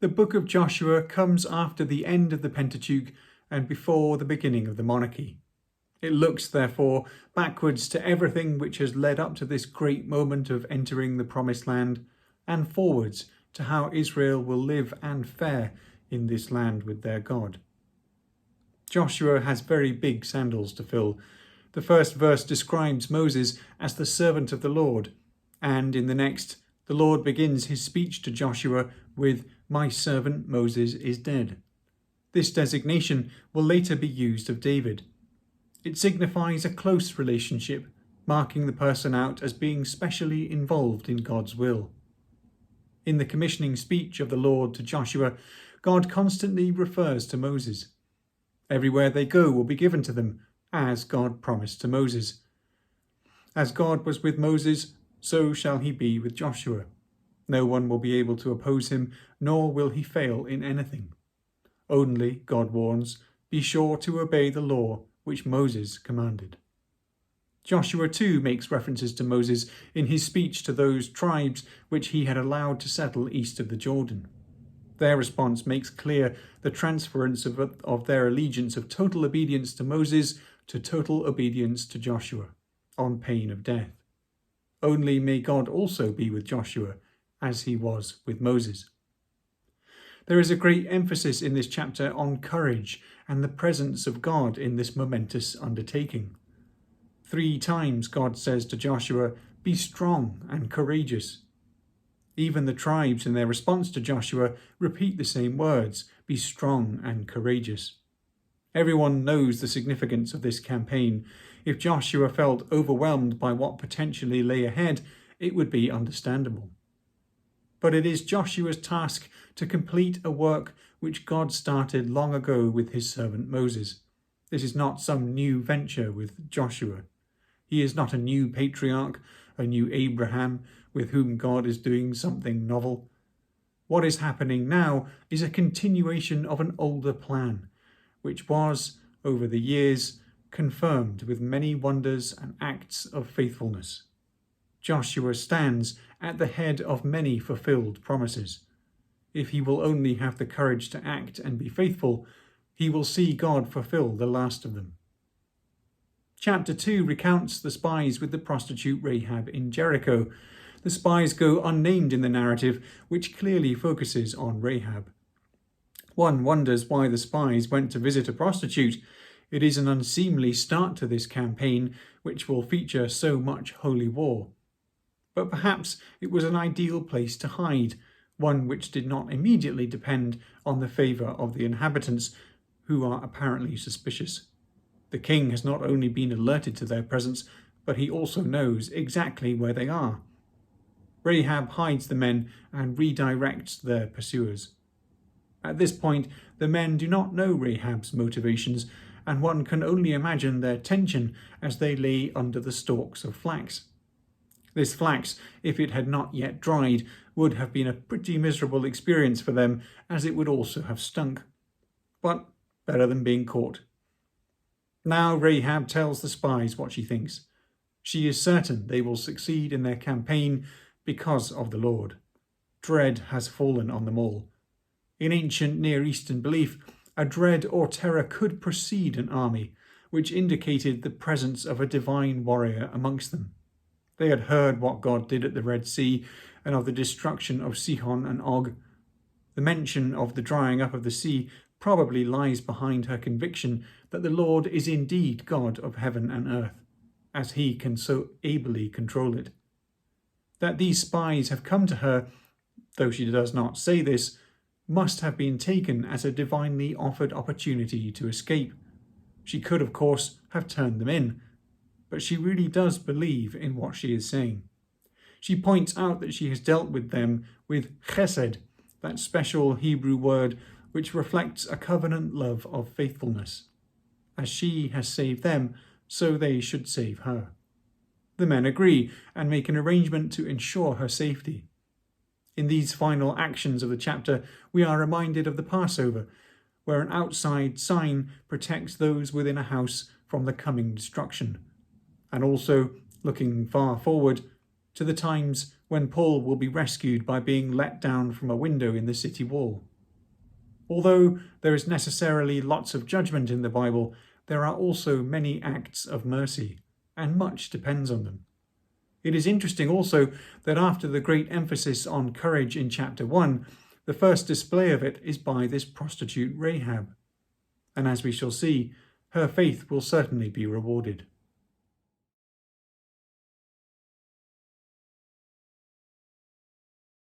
The book of Joshua comes after the end of the Pentateuch and before the beginning of the monarchy. It looks, therefore, backwards to everything which has led up to this great moment of entering the Promised Land, and forwards to how Israel will live and fare in this land with their God. Joshua has very big sandals to fill. The first verse describes Moses as the servant of the Lord, and in the next, the Lord begins his speech to Joshua with, "My servant Moses is dead." This designation will later be used of David. It signifies a close relationship, marking the person out as being specially involved in God's will. In the commissioning speech of the Lord to Joshua, God constantly refers to Moses. Everywhere they go will be given to them, as God promised to Moses. As God was with Moses, so shall he be with Joshua. No one will be able to oppose him, nor will he fail in anything. Only, God warns, be sure to obey the law which Moses commanded. Joshua too makes references to Moses in his speech to those tribes which he had allowed to settle east of the Jordan. Their response makes clear the transference of their allegiance of total obedience to Moses to total obedience to Joshua, on pain of death. Only may God also be with Joshua, as he was with Moses. There is a great emphasis in this chapter on courage and the presence of God in this momentous undertaking. 3 times God says to Joshua, "Be strong and courageous." Even the tribes in their response to Joshua repeat the same words, "Be strong and courageous." Everyone knows the significance of this campaign. If Joshua felt overwhelmed by what potentially lay ahead, it would be understandable. But it is Joshua's task to complete a work which God started long ago with his servant Moses. This is not some new venture with Joshua. He is not a new patriarch, a new Abraham, with whom God is doing something novel. What is happening now is a continuation of an older plan, which was, over the years, confirmed with many wonders and acts of faithfulness. Joshua stands at the head of many fulfilled promises. If he will only have the courage to act and be faithful, he will see God fulfill the last of them. Chapter 2 recounts the spies with the prostitute Rahab in Jericho. The spies go unnamed in the narrative, which clearly focuses on Rahab. One wonders why the spies went to visit a prostitute. It is an unseemly start to this campaign, which will feature so much holy war. But perhaps it was an ideal place to hide, one which did not immediately depend on the favour of the inhabitants, who are apparently suspicious. The king has not only been alerted to their presence, but he also knows exactly where they are. Rahab hides the men and redirects their pursuers. At this point, the men do not know Rahab's motivations, and one can only imagine their tension as they lay under the stalks of flax. This flax, if it had not yet dried, would have been a pretty miserable experience for them, as it would also have stunk. But better than being caught. Now Rahab tells the spies what she thinks. She is certain they will succeed in their campaign because of the Lord. Dread has fallen on them all. In ancient Near Eastern belief, a dread or terror could precede an army, which indicated the presence of a divine warrior amongst them. They had heard what God did at the Red Sea and of the destruction of Sihon and Og. The mention of the drying up of the sea probably lies behind her conviction that the Lord is indeed God of heaven and earth, as he can so ably control it. That these spies have come to her, though she does not say this, must have been taken as a divinely offered opportunity to escape. She could, of course, have turned them in, but she really does believe in what she is saying. She points out that she has dealt with them with chesed, that special Hebrew word which reflects a covenant love of faithfulness. As she has saved them, so they should save her. The men agree and make an arrangement to ensure her safety. In these final actions of the chapter, we are reminded of the Passover, where an outside sign protects those within a house from the coming destruction, and also, looking far forward, to the times when Paul will be rescued by being let down from a window in the city wall. Although there is necessarily lots of judgment in the Bible, there are also many acts of mercy, and much depends on them. It is interesting also that after the great emphasis on courage in chapter 1, the first display of it is by this prostitute Rahab. And as we shall see, her faith will certainly be rewarded.